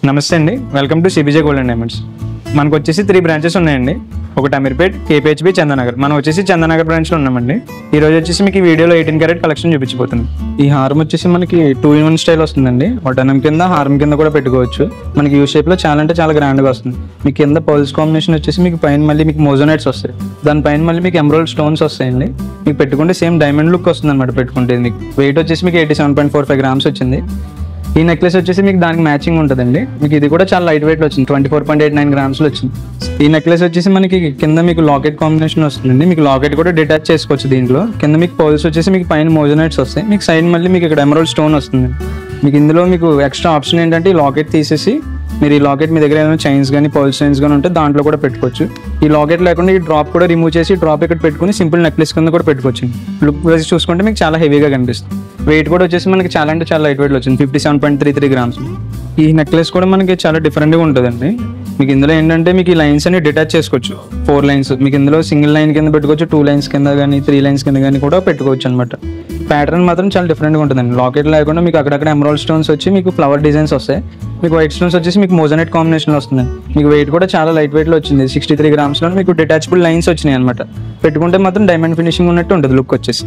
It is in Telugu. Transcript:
నమస్తే అండి, welcome to CBJ gold and diamonds. మనకు వచ్చేసి 3 బ్రాంచెస్ ఉన్నాయండి. ఒకటి అమీర్పేట్, కేపీహెచ్బీ, చందానగర్. మనం వచ్చేసి చందానగర్ బ్రాంచ్లో ఉన్నామండి. ఈ రోజు వచ్చేసి మీకు ఈ వీడియోలో 18 క్యారెట్ కలెక్షన్ చూపించిపోతుంది. ఈ హారం వచ్చేసి మనకి 2-in-1 స్టైల్ వస్తుందండి. వడ్డానం కింద, హారం కింద కూడా పెట్టుకోవచ్చు. మనకి యూ షేప్లో చాలా అంటే చాలా గ్రాండ్గా వస్తుంది. మీకు కింద పర్ల్స్ కాంబినేషన్ వచ్చేసి మీకు పైన మళ్ళీ మీకు మోజోనైట్స్ వస్తాయి. దానిపైన మళ్ళీ మీకు ఎమరాల్డ్ స్టోన్స్ వస్తాయండి. మీకు పెట్టుకుంటే సేమ్ డైమండ్ లుక్ వస్తుంది అనమాట. పెట్టుకుంటే మీకు వెయిట్ వచ్చేసి మీకు 87.45 గ్రామ్స్ వచ్చింది. ఈ నెక్లెస్ వచ్చేసి మీకు దానికి మ్యాచింగ్ ఉంటుందండి. మీకు ఇది కూడా చాలా లైట్ వెయిట్లో వచ్చింది, 24.89 గ్రామ్స్లో వచ్చింది. ఈ నెక్లెస్ వచ్చేసి మనకి కింద మీకు లాకెట్ కాంబినేషన్ వస్తుందండి. మీకు లాకెట్ కూడా డిటాచ్ చేసుకోవచ్చు. దీంట్లో కింద మీకు పర్ల్స్ వచ్చేసి మీకు పైన మోజోనైట్స్ వస్తాయి. మీకు సైడ్ మళ్ళీ మీకు ఇక్కడ ఎమరాల్డ్ స్టోన్ వస్తుంది. మీకు ఇందులో మీకు ఎక్స్ట్రా ఆప్షన్ ఏంటంటే ఈ లాకెట్ తీసేసి మీరు ఈ లాకెట్ మీ దగ్గర ఏమైనా చైన్స్ కానీ పర్ల్స్ చైన్స్ కానీ ఉంటే దాంట్లో కూడా పెట్టుకోవచ్చు. ఈ లాకెట్ లేకుండా ఈ డ్రాప్ కూడా రిమూవ్ చేసి డ్రాప్ ఇక్కడ పెట్టుకుని సింపుల్ నెక్లెస్ కింద కూడా పెట్టుకోవచ్చు. లుక్ వైజ్ చూసుకుంటే మీకు చాలా హెవీగా కనిపిస్తుంది. వెయిట్ కూడా వచ్చేసి మనకి చాలా అంటే చాలా లైట్ వెయిట్లో వచ్చింది, 57.33 గ్రామ్స్. ఈ నెక్లెస్ కూడా మనకి చాలా డిఫరెంట్గా ఉంటుందండి. మీకు ఇందులో ఏంటంటే మీకు ఈ లైన్స్ అన్ని డిటాచ్ చేసుకోవచ్చు. 4 లైన్స్ మీకు ఇందులో సింగిల్ లైన్ కింద పెట్టుకోవచ్చు, 2 లైన్స్ కింద కానీ 3 లైన్స్ కింద కానీ కూడా పెట్టుకోవచ్చు అనమాట. ప్యాటర్న్ మాత్రం చాలా డిఫరెంట్గా ఉంటుందండి. లాకెట్ లేకుండా మీకు అక్కడక్కడ ఎమరాల్డ్ స్టోన్స్ వచ్చి మీకు ఫ్లవర్ డిజైన్స్ వస్తాయి. మీకు వైట్ స్టోన్స్ వచ్చేసి మీకు మోజోనైట్ కాంబినేషన్లో వస్తుంది. మీకు వెయిట్ కూడా చాలా లైట్ వెయిట్లో వచ్చింది, 63 గ్రామ్స్లో. మీకు డిటాచబుల్ లైన్స్ వచ్చినాయి అనమాట. పెట్టుకుంటే మాత్రం డైమండ్ ఫినిషింగ్ ఉన్నట్టు ఉంటుంది లుక్ వచ్చేసి.